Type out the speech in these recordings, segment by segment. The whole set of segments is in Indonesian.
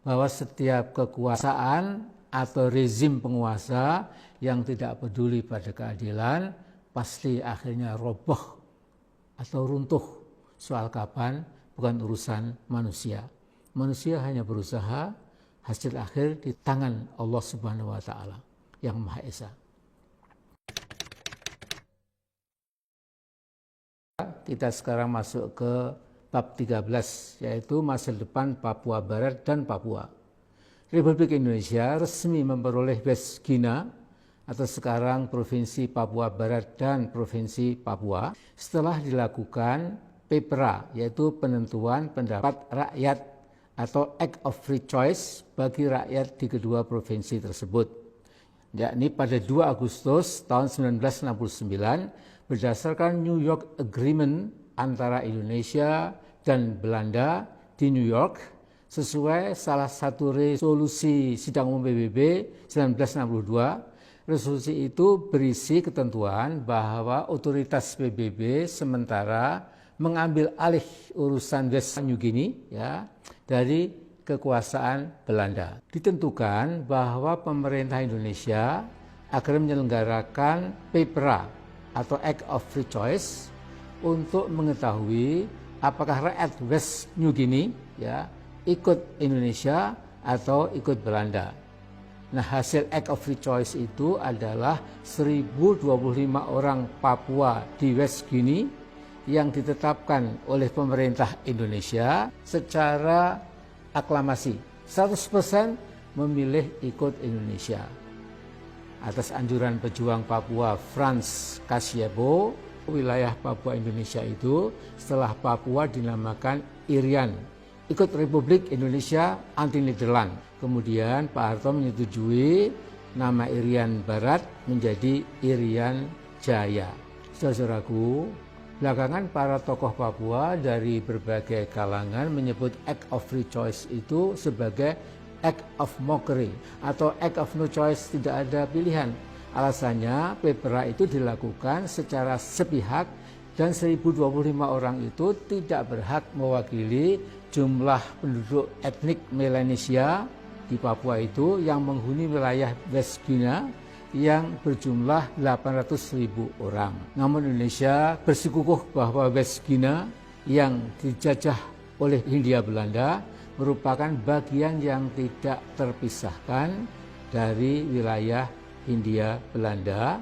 bahwa setiap kekuasaan atau rezim penguasa yang tidak peduli pada keadilan pasti akhirnya roboh atau runtuh. Soal kapan bukan urusan manusia. Manusia hanya berusaha, hasil akhir di tangan Allah Subhanahu wa taala yang Maha Esa. Kita sekarang masuk ke bab 13, yaitu masa depan Papua Barat dan Papua. Republik Indonesia resmi memperoleh West Guinea atau sekarang Provinsi Papua Barat dan Provinsi Papua setelah dilakukan PEPRA, yaitu penentuan pendapat rakyat atau Act of Free Choice bagi rakyat di kedua provinsi tersebut. Yakni pada 2 Agustus tahun 1969 berdasarkan New York Agreement antara Indonesia dan Belanda di New York sesuai salah satu resolusi Sidang Umum PBB 1962. Resolusi itu berisi ketentuan bahwa otoritas PBB sementara mengambil alih urusan West New Guinea dari kekuasaan Belanda. Ditentukan bahwa pemerintah Indonesia akan menyelenggarakan PEPRA atau Act of Free Choice untuk mengetahui apakah rakyat West New Guinea ikut Indonesia atau ikut Belanda. Nah, hasil Act of Free Choice itu adalah 1025 orang Papua di West Guinea yang ditetapkan oleh pemerintah Indonesia secara aklamasi. 100% memilih ikut Indonesia. Atas anjuran pejuang Papua Frans Kasyabo, wilayah Papua Indonesia itu setelah Papua dinamakan Irian, ikut Republik Indonesia Anti-Nederland. Kemudian Pak Harto menyetujui nama Irian Barat menjadi Irian Jaya. Saudaraku, belakangan para tokoh Papua dari berbagai kalangan menyebut Act of Free Choice itu sebagai Act of Mockery atau Act of No Choice, tidak ada pilihan. Alasannya PEPRA itu dilakukan secara sepihak dan 1025 orang itu tidak berhak mewakili jumlah penduduk etnik Melanesia di Papua itu yang menghuni wilayah West Guinea yang berjumlah 800.000 orang. Namun Indonesia bersikukuh bahwa West Guinea yang dijajah oleh Hindia Belanda merupakan bagian yang tidak terpisahkan dari wilayah Hindia Belanda,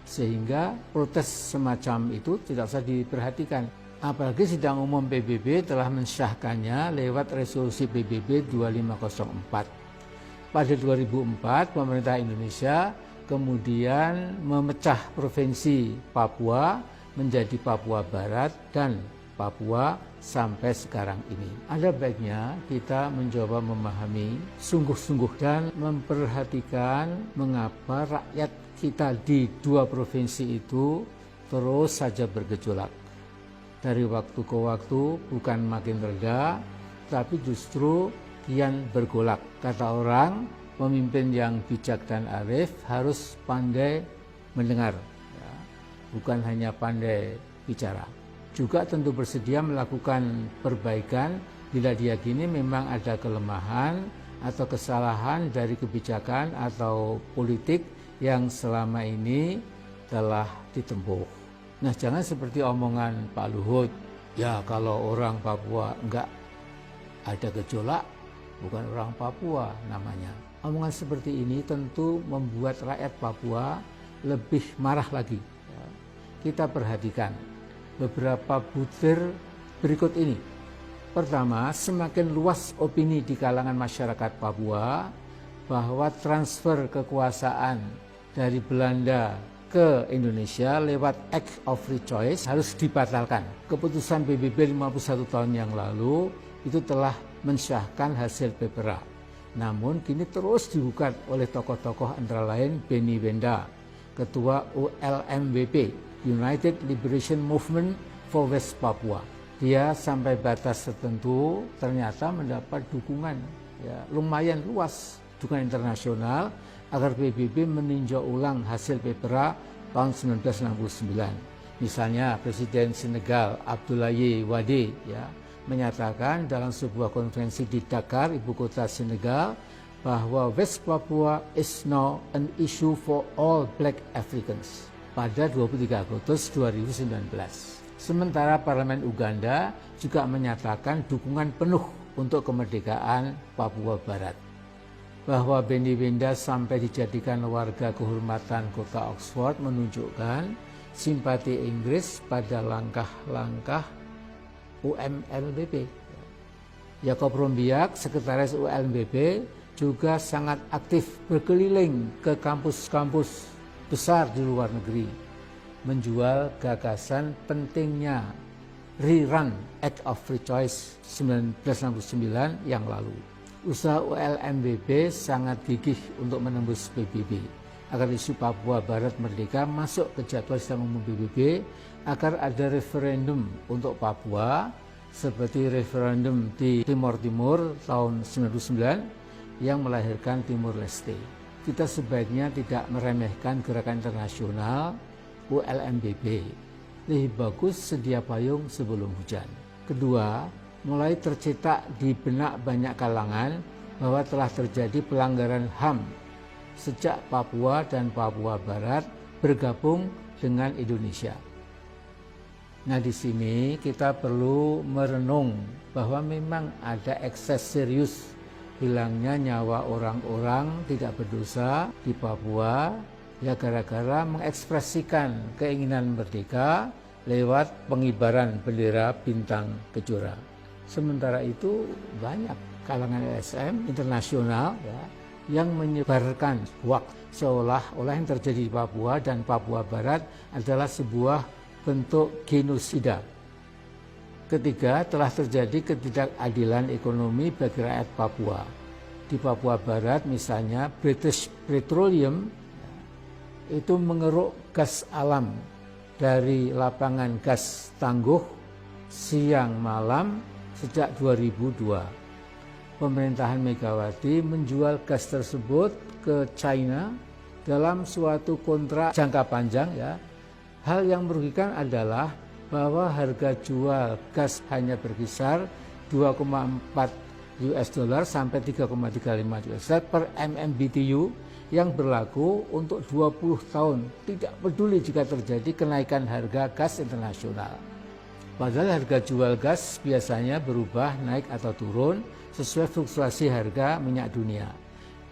sehingga protes semacam itu tidak usah diperhatikan. Apalagi Sidang Umum PBB telah mensahkannya lewat resolusi PBB 2504. Pada 2004, pemerintah Indonesia kemudian memecah provinsi Papua menjadi Papua Barat dan Papua sampai sekarang ini. Ada baiknya kita mencoba memahami sungguh-sungguh dan memperhatikan mengapa rakyat kita di dua provinsi itu terus saja bergejolak. Dari waktu ke waktu bukan makin reda, tapi justru kian bergolak. Kata orang, pemimpin yang bijak dan arif harus pandai mendengar, bukan hanya pandai bicara. Juga tentu bersedia melakukan perbaikan bila diyakini memang ada kelemahan atau kesalahan dari kebijakan atau politik yang selama ini telah ditempuh. Nah, jangan seperti omongan Pak Luhut, ya kalau orang Papua enggak ada gejolak, bukan orang Papua namanya. Omongan seperti ini tentu membuat rakyat Papua lebih marah lagi. Kita perhatikan beberapa butir berikut ini. Pertama, semakin luas opini di kalangan masyarakat Papua bahwa transfer kekuasaan dari Belanda ke Indonesia lewat Act of Free Choice harus dibatalkan. Keputusan PBB 51 tahun yang lalu itu telah mensahkan hasil PEPRA. Namun kini terus digugat oleh tokoh-tokoh antara lain Benny Wenda, Ketua ULMWP, United Liberation Movement for West Papua. Dia sampai batas tertentu ternyata mendapat dukungan lumayan luas, dukungan internasional agar PBB meninjau ulang hasil PEPRA tahun 1969. Misalnya Presiden Senegal Abdoulaye Wade menyatakan dalam sebuah konferensi di Dakar, ibu kota Senegal, bahwa West Papua is now an issue for all Black Africans pada 23 Agustus 2019. Sementara Parlemen Uganda juga menyatakan dukungan penuh untuk kemerdekaan Papua Barat. Bahwa Benny Wenda sampai dijadikan warga kehormatan kota Oxford menunjukkan simpati Inggris pada langkah-langkah UMLBP. Jacob Rombiak, sekretaris UMLBP, juga sangat aktif berkeliling ke kampus-kampus besar di luar negeri, menjual gagasan pentingnya rerun Act of Free Choice 1969 yang lalu. Usaha ULMBP sangat gigih untuk menembus PBB, agar isu Papua Barat Merdeka masuk ke jadwal sidang umum PBB, agar ada referendum untuk Papua, seperti referendum di Timor Timur tahun 1999 yang melahirkan Timur Leste. Kita sebaiknya tidak meremehkan gerakan internasional ULMBP. Lebih bagus sedia payung sebelum hujan. Kedua, mulai tercetak di benak banyak kalangan bahwa telah terjadi pelanggaran HAM sejak Papua dan Papua Barat bergabung dengan Indonesia. Nah, di sini kita perlu merenung bahwa memang ada ekses serius hilangnya nyawa orang-orang tidak berdosa di Papua, ya gara-gara mengekspresikan keinginan merdeka lewat pengibaran bendera bintang kejora. Sementara itu banyak kalangan LSM internasional ya, yang menyebarkan hoaks seolah-olah yang terjadi di Papua dan Papua Barat adalah sebuah bentuk genosida. Ketiga, telah terjadi ketidakadilan ekonomi bagi rakyat Papua. Di Papua Barat misalnya British Petroleum itu mengeruk gas alam dari lapangan gas Tangguh siang malam sejak 2002. Pemerintahan Megawati menjual gas tersebut ke China dalam suatu kontrak jangka panjang ya. Hal yang merugikan adalah bahwa harga jual gas hanya berkisar 2,4 US dollar sampai 3,35 US dollar per MMBTU yang berlaku untuk 20 tahun. Tidak peduli jika terjadi kenaikan harga gas internasional. Padahal harga jual gas biasanya berubah naik atau turun sesuai fluktuasi harga minyak dunia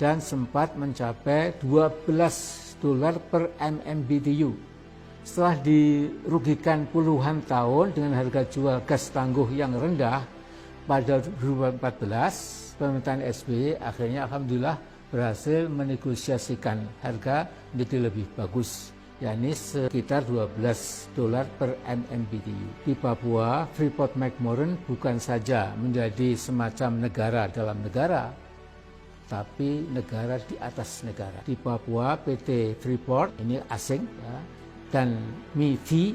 dan sempat mencapai 12 dolar per MMBTU. Setelah dirugikan puluhan tahun dengan harga jual gas Tangguh yang rendah pada 2014, pemerintahan SBY akhirnya alhamdulillah berhasil menegosiasikan harga menjadi lebih bagus, yakni sekitar 12 dolar per MMBTU. Di Papua, Freeport-McMoRan bukan saja menjadi semacam negara dalam negara, tapi negara di atas negara. Di Papua, PT Freeport ini asing ya, dan MIFI,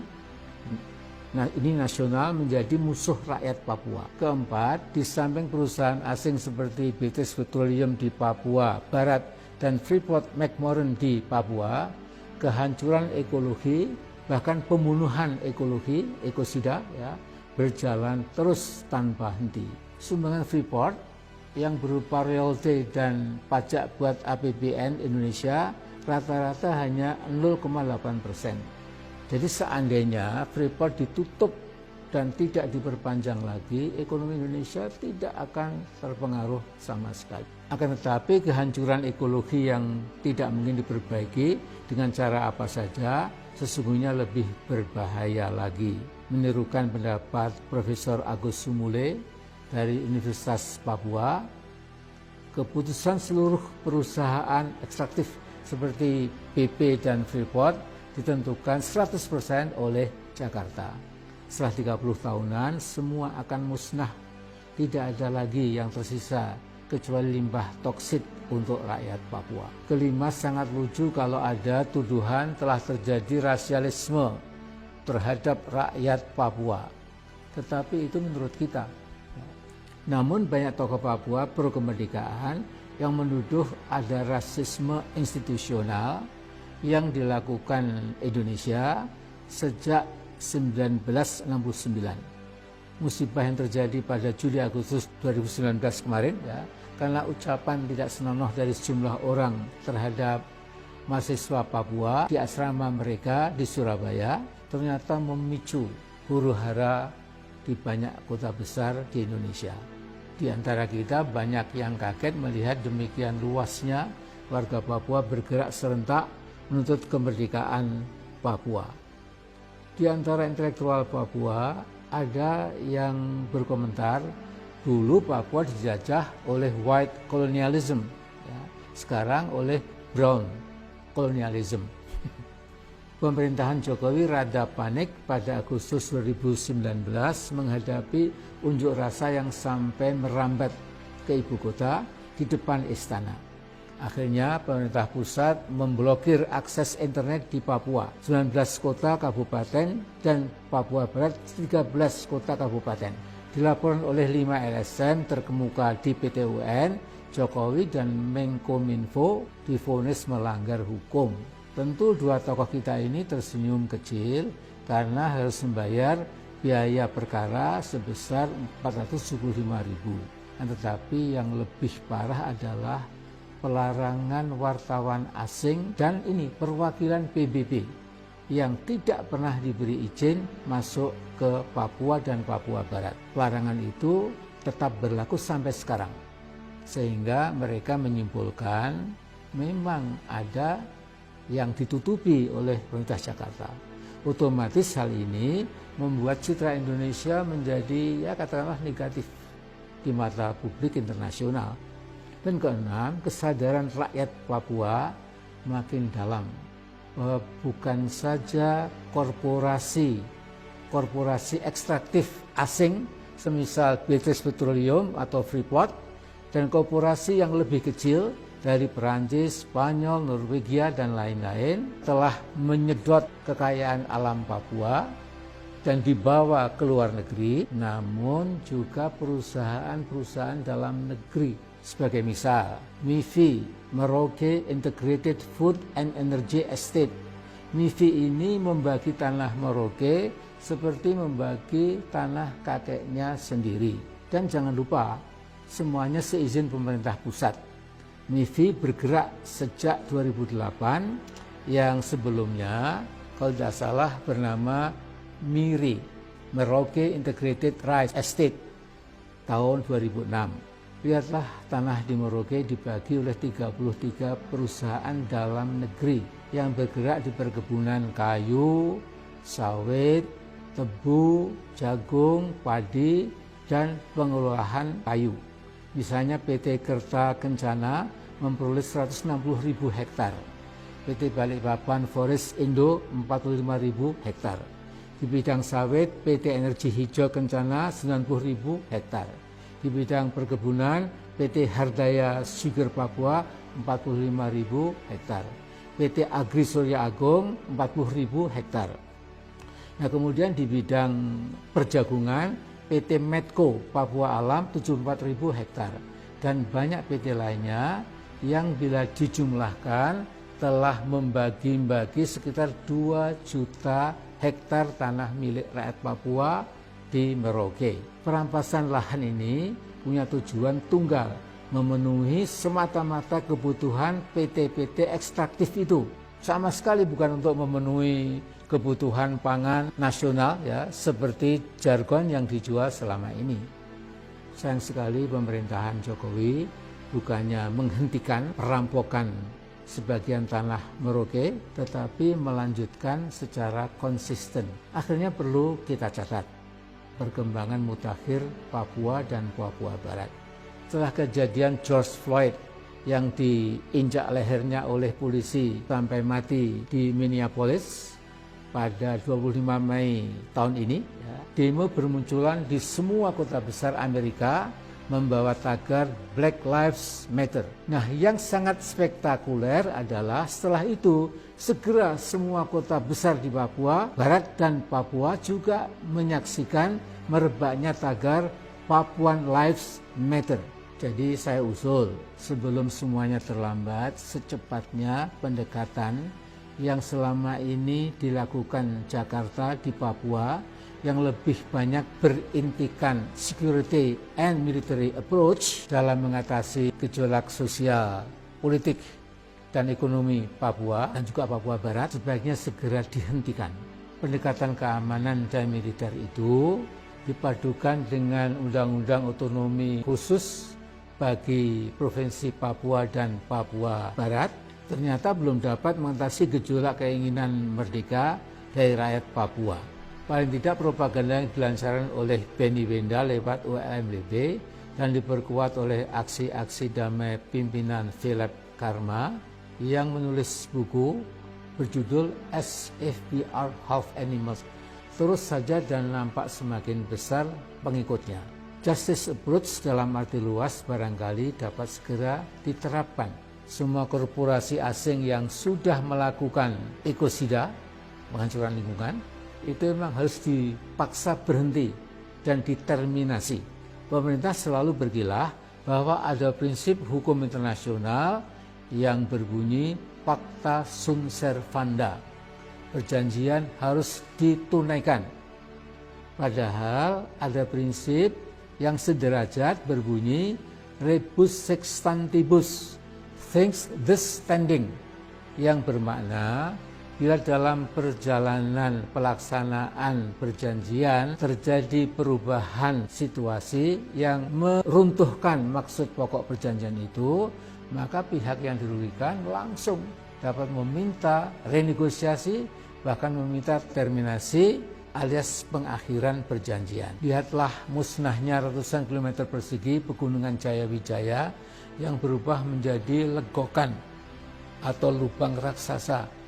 nah ini nasional, menjadi musuh rakyat Papua. Keempat, di samping perusahaan asing seperti British Petroleum di Papua Barat dan Freeport-McMoRan di Papua, kehancuran ekologi, bahkan pembunuhan ekologi, ekosida ya, berjalan terus tanpa henti. Sumbangan Freeport yang berupa royalti dan pajak buat APBN Indonesia rata-rata hanya 0,8%. Jadi seandainya Freeport ditutup dan tidak diperpanjang lagi, ekonomi Indonesia tidak akan terpengaruh sama sekali. Akan tetapi kehancuran ekologi yang tidak mungkin diperbaiki dengan cara apa saja sesungguhnya lebih berbahaya lagi. Menirukan pendapat Profesor Agus Sumule dari Universitas Papua, keputusan seluruh perusahaan ekstraktif seperti BP dan Freeport ditentukan 100% oleh Jakarta. Setelah 30 tahunan semua akan musnah. Tidak ada lagi yang tersisa kecuali limbah toksit untuk rakyat Papua. Kelima, sangat lucu kalau ada tuduhan telah terjadi rasialisme terhadap rakyat Papua. Tetapi itu menurut kita. Namun banyak tokoh Papua pro kemerdekaan yang menuduh ada rasisme institusional yang dilakukan Indonesia sejak 1969. musibah yang terjadi pada Juli Agustus 2019 kemarin, ya, karena ucapan tidak senonoh dari sejumlah orang terhadap mahasiswa Papua di asrama mereka di Surabaya ternyata memicu huru-hara di banyak kota besar di Indonesia. Di antara kita banyak yang kaget melihat demikian luasnya warga Papua bergerak serentak menuntut kemerdekaan Papua. Di antara intelektual Papua ada yang berkomentar, dulu Papua dijajah oleh white colonialism, ya, sekarang oleh brown colonialism. Pemerintahan Jokowi rada panik pada Agustus 2019 menghadapi unjuk rasa yang sampai merambat ke ibu kota di depan istana. Akhirnya pemerintah pusat memblokir akses internet di Papua, 19 kota kabupaten dan Papua Barat 13 kota kabupaten. Dilaporkan oleh 5 LSM terkemuka di PT UN, Jokowi dan Menkominfo divonis melanggar hukum. Tentu dua tokoh kita ini tersenyum kecil karena harus membayar biaya perkara sebesar 475.000. Tetapi yang lebih parah adalah pelarangan wartawan asing dan ini perwakilan PBB yang tidak pernah diberi izin masuk ke Papua dan Papua Barat. Pelarangan itu tetap berlaku sampai sekarang, sehingga mereka menyimpulkan memang ada yang ditutupi oleh pemerintah Jakarta. Otomatis hal ini membuat citra Indonesia menjadi, ya katakanlah, negatif di mata publik internasional. Dan keenam, kesadaran rakyat Papua makin dalam bahwa bukan saja korporasi ekstraktif asing semisal British Petroleum atau Freeport dan korporasi yang lebih kecil dari Perancis, Spanyol, Norwegia dan lain-lain telah menyedot kekayaan alam Papua dan dibawa ke luar negeri, namun juga perusahaan-perusahaan dalam negeri. Sebagai misal, MIFI, Merauke Integrated Food and Energy Estate. MIFI ini membagi tanah Merauke seperti membagi tanah kakeknya sendiri. Dan jangan lupa, semuanya seizin pemerintah pusat. MIFI bergerak sejak 2008, yang sebelumnya kalau tidak salah bernama MIRI, Merauke Integrated Rice Estate, tahun 2006. Lihatlah, tanah di Merauke dibagi oleh 33 perusahaan dalam negeri yang bergerak di perkebunan kayu, sawit, tebu, jagung, padi, dan pengelolaan kayu. Misalnya PT Kerta Kencana memperoleh 160.000 hektar, PT Balikpapan Forest Indo 45.000 hektar. Di bidang sawit, PT Energi Hijau Kencana 90.000 hektar. Di bidang perkebunan, PT Hardaya Sugar Papua 45.000 hektar. PT Agri Surya Agung 40.000 hektar. Nah, kemudian di bidang perjagungan, PT Medco Papua Alam 74.000 hektar. Dan banyak PT lainnya yang bila dijumlahkan telah membagi-bagi sekitar 2 juta hektar tanah milik rakyat Papua di Merauke. Perampasan lahan ini punya tujuan tunggal, memenuhi semata-mata kebutuhan PT-PT ekstraktif itu. Sama sekali bukan untuk memenuhi kebutuhan pangan nasional, ya, seperti jargon yang dijual selama ini. Sayang sekali pemerintahan Jokowi bukannya menghentikan perampokan sebagian tanah Merauke, tetapi melanjutkan secara konsisten. Akhirnya perlu kita catat perkembangan mutakhir Papua dan Papua Barat. Setelah kejadian George Floyd yang diinjak lehernya oleh polisi sampai mati di Minneapolis pada 25 Mei tahun ini, ya, demo bermunculan di semua kota besar Amerika membawa tagar Black Lives Matter. Nah, yang sangat spektakuler adalah setelah itu segera semua kota besar di Papua Barat dan Papua juga menyaksikan merebaknya tagar Papuan Lives Matter. Jadi saya usul, sebelum semuanya terlambat, secepatnya pendekatan yang selama ini dilakukan Jakarta di Papua yang lebih banyak berintikan security and military approach dalam mengatasi gejolak sosial, politik, dan ekonomi Papua dan juga Papua Barat sebaiknya segera dihentikan. Pendekatan keamanan dan militer itu dipadukan dengan undang-undang otonomi khusus bagi Provinsi Papua dan Papua Barat ternyata belum dapat mengatasi gejolak keinginan merdeka dari rakyat Papua. Paling tidak propaganda yang dilancarkan oleh Benny Wenda lewat ULMWB dan diperkuat oleh aksi-aksi damai pimpinan Philip Karma yang menulis buku berjudul As If We Are Half Animals terus saja dan nampak semakin besar pengikutnya. Justice approach dalam arti luas barangkali dapat segera diterapkan. Semua korporasi asing yang sudah melakukan ekosida, penghancuran lingkungan, itu memang harus dipaksa berhenti dan diterminasi. Pemerintah selalu berkilah bahwa ada prinsip hukum internasional yang berbunyi Pacta sunt servanda. Perjanjian harus ditunaikan. Padahal ada prinsip yang sederajat berbunyi rebus sextantibus, things this standing, yang bermakna bila dalam perjalanan pelaksanaan perjanjian terjadi perubahan situasi yang meruntuhkan maksud pokok perjanjian itu, maka pihak yang dirugikan langsung dapat meminta renegosiasi, bahkan meminta terminasi alias pengakhiran perjanjian. Lihatlah musnahnya ratusan kilometer persegi pegunungan Jayawijaya yang berubah menjadi legokan atau lubang raksasa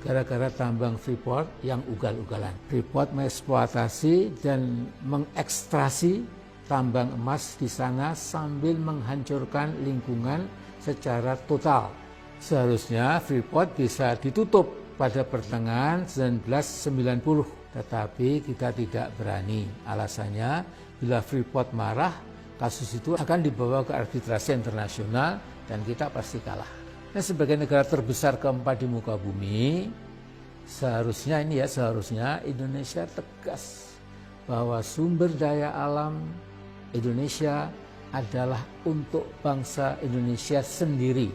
gara-gara tambang Freeport yang ugal-ugalan. Freeport mengeksploitasi dan mengekstrasi tambang emas di sana sambil menghancurkan lingkungan secara total. Seharusnya Freeport bisa ditutup pada pertengahan 1990, tetapi kita tidak berani. Alasannya, bila Freeport marah, kasus itu akan dibawa ke arbitrase internasional dan kita pasti kalah. Nah, sebagai negara terbesar keempat di muka bumi, seharusnya Indonesia tegas bahwa sumber daya alam Indonesia adalah untuk bangsa Indonesia sendiri.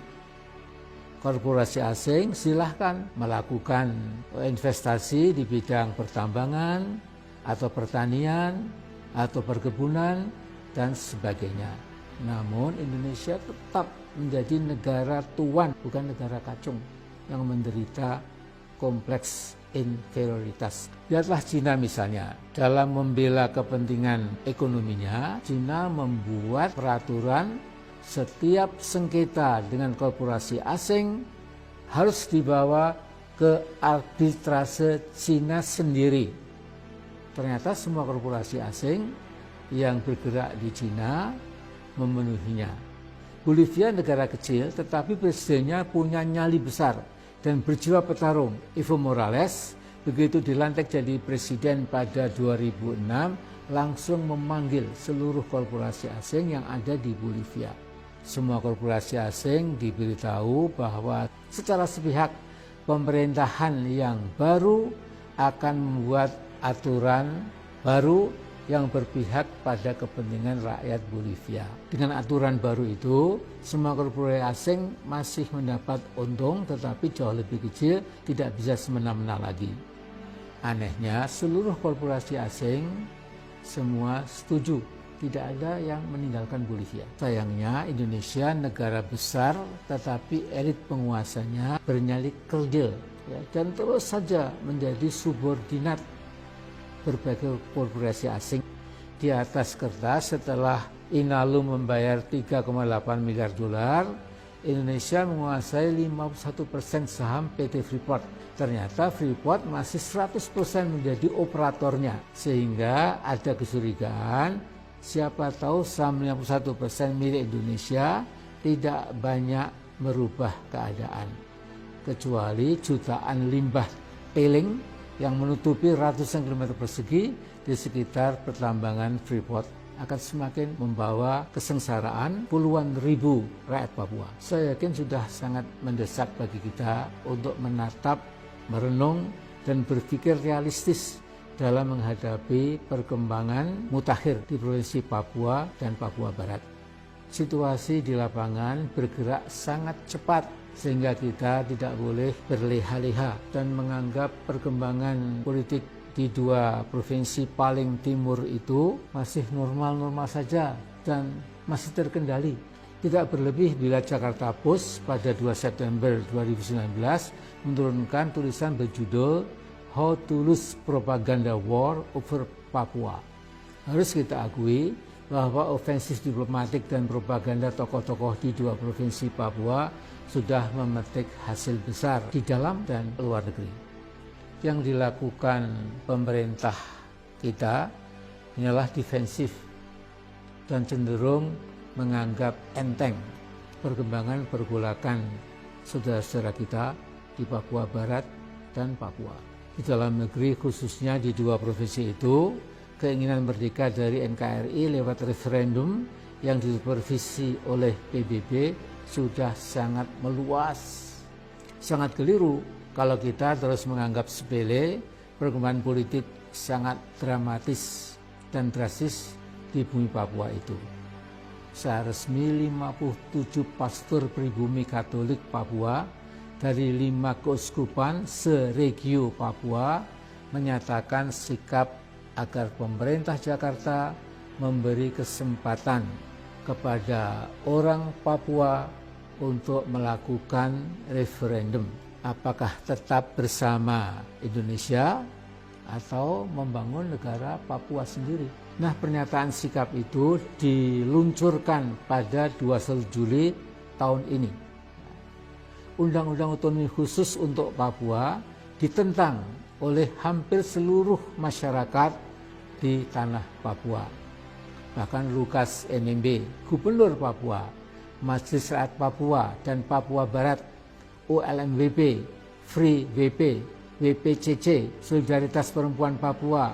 Korporasi asing silahkan melakukan investasi di bidang pertambangan atau pertanian atau perkebunan dan sebagainya. Namun Indonesia tetap menjadi negara tuan, bukan negara kacung yang menderita kompleks inferioritas. Lihatlah Cina misalnya, dalam membela kepentingan ekonominya, Cina membuat peraturan setiap sengketa dengan korporasi asing harus dibawa ke arbitrase Cina sendiri. Ternyata semua korporasi asing yang bergerak di Cina memenuhinya. Bolivia negara kecil tetapi presidennya punya nyali besar dan berjiwa petarung. Evo Morales begitu dilantik jadi presiden pada 2006 langsung memanggil seluruh korporasi asing yang ada di Bolivia. Semua korporasi asing diberitahu bahwa secara sepihak pemerintahan yang baru akan membuat aturan baru yang berpihak pada kepentingan rakyat Bolivia. Dengan aturan baru itu, semua korporasi asing masih mendapat untung tetapi jauh lebih kecil, tidak bisa semena-mena lagi. Anehnya, seluruh korporasi asing semua setuju, tidak ada yang meninggalkan Bolivia. Sayangnya Indonesia negara besar tetapi elit penguasanya bernyali kerdil dan terus saja menjadi subordinat berbagai korporasi asing. Di atas kertas setelah Inalum membayar 3,8 miliar dolar, Indonesia menguasai 51% saham PT Freeport. Ternyata Freeport masih 100% menjadi operatornya, sehingga ada kecurigaan siapa tahu saham 51% milik Indonesia tidak banyak merubah keadaan, kecuali jutaan limbah tailing yang menutupi ratusan kilometer persegi di sekitar pertambangan Freeport akan semakin membawa kesengsaraan puluhan ribu rakyat Papua. Saya yakin sudah sangat mendesak bagi kita untuk menatap, merenung, dan berpikir realistis dalam menghadapi perkembangan mutakhir di Provinsi Papua dan Papua Barat. Situasi di lapangan bergerak sangat cepat sehingga kita tidak boleh berleha-leha dan menganggap perkembangan politik di dua provinsi paling timur itu masih normal-normal saja dan masih terkendali. Tidak berlebih bila Jakarta Post pada 2 September 2019 menurunkan tulisan berjudul How to Lose Propaganda War Over Papua. Harus kita akui bahwa ofensif diplomatik dan propaganda tokoh-tokoh di dua provinsi Papua sudah memetik hasil besar di dalam dan luar negeri. Yang dilakukan pemerintah kita hanyalah defensif dan cenderung menganggap enteng perkembangan pergolakan saudara-saudara kita di Papua Barat dan Papua. Di dalam negeri khususnya di dua provinsi itu, keinginan merdeka dari NKRI lewat referendum yang disupervisi oleh PBB sudah sangat meluas. Sangat keliru kalau kita terus menganggap sepele perkembangan politik sangat dramatis dan drastis di bumi Papua itu. Secara resmi 57 pastor pribumi Katolik Papua dari 5 keuskupan se-regio Papua menyatakan sikap agar pemerintah Jakarta memberi kesempatan kepada orang Papua untuk melakukan referendum. Apakah tetap bersama Indonesia atau membangun negara Papua sendiri? Nah, pernyataan sikap itu diluncurkan pada 21 Juli tahun ini. Undang-undang otonomi khusus untuk Papua ditentang oleh hampir seluruh masyarakat di tanah Papua. Bahkan Lukas NMB, Gubernur Papua, Majelis Rakyat Papua dan Papua Barat, OLMWP, Free WP, WPCC, Solidaritas Perempuan Papua,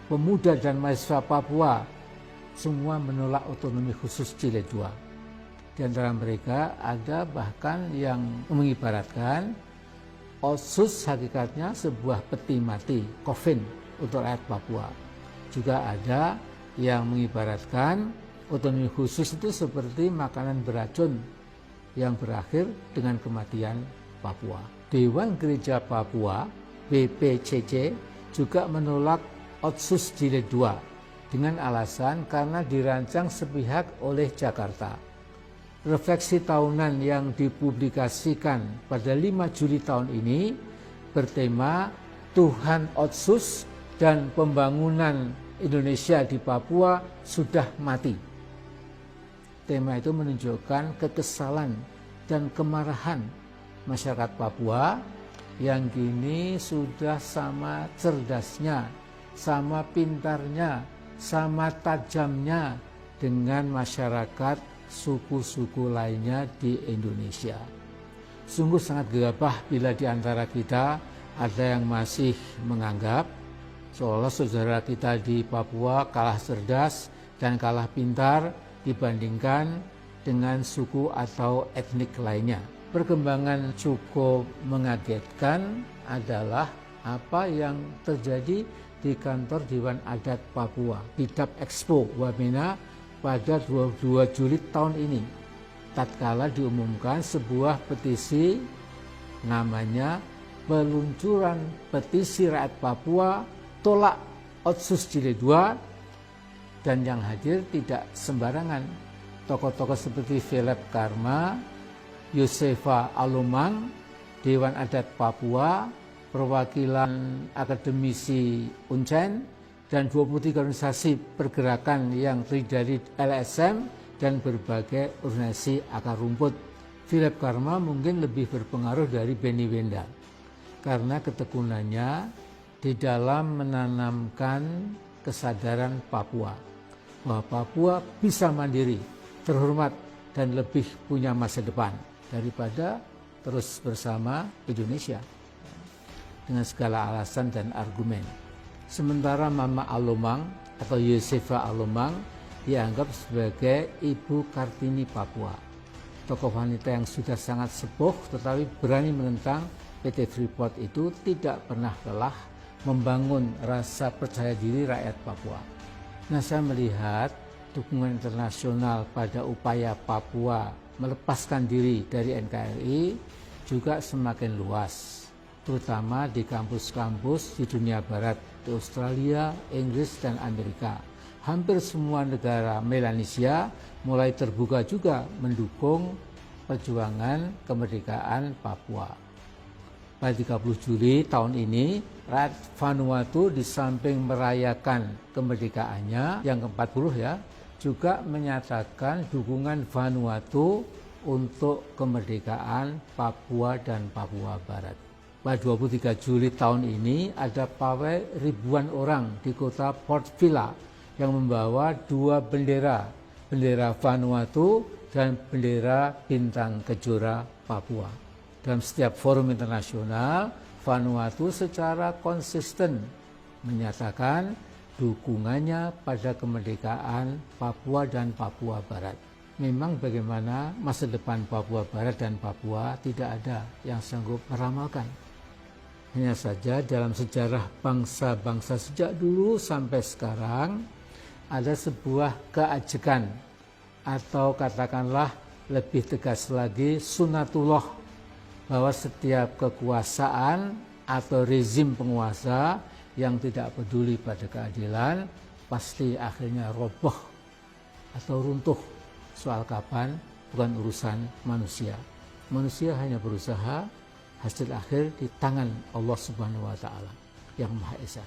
Pemuda dan Mahasiswa Papua, semua menolak otonomi khusus Jilid 2. Di antara mereka ada bahkan yang mengibaratkan Otsus hakikatnya sebuah peti mati, coffin untuk rakyat Papua. Juga ada yang mengibaratkan otonomi khusus itu seperti makanan beracun yang berakhir dengan kematian Papua. Dewan Gereja Papua, BPCC, juga menolak Otsus Jilid 2 dengan alasan karena dirancang sepihak oleh Jakarta. Refleksi tahunan yang dipublikasikan pada 5 Juli tahun ini bertema Tuhan Otsus dan Pembangunan Indonesia di Papua sudah mati. Tema itu menunjukkan kekesalan dan kemarahan masyarakat Papua yang kini sudah sama cerdasnya, sama pintarnya, sama tajamnya dengan masyarakat suku-suku lainnya di Indonesia. Sungguh sangat gegabah bila di antara kita ada yang masih menganggap seolah saudara kita di Papua kalah cerdas dan kalah pintar dibandingkan dengan suku atau etnik lainnya. Perkembangan cukup mengagetkan adalah apa yang terjadi di kantor Dewan Adat Papua, Bidap Expo Wamena pada 22 Juli tahun ini. Tatkala diumumkan sebuah petisi namanya Peluncuran Petisi Rakyat Papua Tolak Otsus Jilid 2, dan yang hadir tidak sembarangan. Tokoh-tokoh seperti Philip Karma, Yosefa Alomang, Dewan Adat Papua, perwakilan akademisi Uncen, dan 23 organisasi pergerakan yang terdiri dari LSM dan berbagai organisasi akar rumput. Philip Karma mungkin lebih berpengaruh dari Benny Wenda karena ketekunannya di dalam menanamkan kesadaran Papua bahwa Papua bisa mandiri, terhormat, dan lebih punya masa depan daripada terus bersama Indonesia dengan segala alasan dan argumen. Sementara Mama Alomang atau Yosefa Alomang dianggap sebagai Ibu Kartini Papua, tokoh wanita yang sudah sangat sepuh tetapi berani menentang PT Freeport itu tidak pernah lelah membangun rasa percaya diri rakyat Papua. Nah, saya melihat dukungan internasional pada upaya Papua melepaskan diri dari NKRI juga semakin luas, terutama di kampus-kampus di dunia barat, di Australia, Inggris, dan Amerika. Hampir semua negara Melanesia mulai terbuka juga mendukung perjuangan kemerdekaan Papua. Pada 30 Juli tahun ini, rakyat Vanuatu di samping merayakan kemerdekaannya yang ke-40 ya, juga menyatakan dukungan Vanuatu untuk kemerdekaan Papua dan Papua Barat. Pada 23 Juli tahun ini ada pawai ribuan orang di kota Port Vila yang membawa dua bendera, bendera Vanuatu dan bendera bintang kejora Papua. Dalam setiap forum internasional, Vanuatu secara konsisten menyatakan dukungannya pada kemerdekaan Papua dan Papua Barat. Memang bagaimana masa depan Papua Barat dan Papua tidak ada yang sanggup meramalkan. Hanya saja dalam sejarah bangsa-bangsa sejak dulu sampai sekarang ada sebuah keajekan atau katakanlah lebih tegas lagi sunatullah, bahwa setiap kekuasaan atau rezim penguasa yang tidak peduli pada keadilan pasti akhirnya roboh atau runtuh. Soal kapan bukan urusan manusia. Manusia hanya berusaha, hasil akhir di tangan Allah Subhanahu wa taala yang Maha Esa.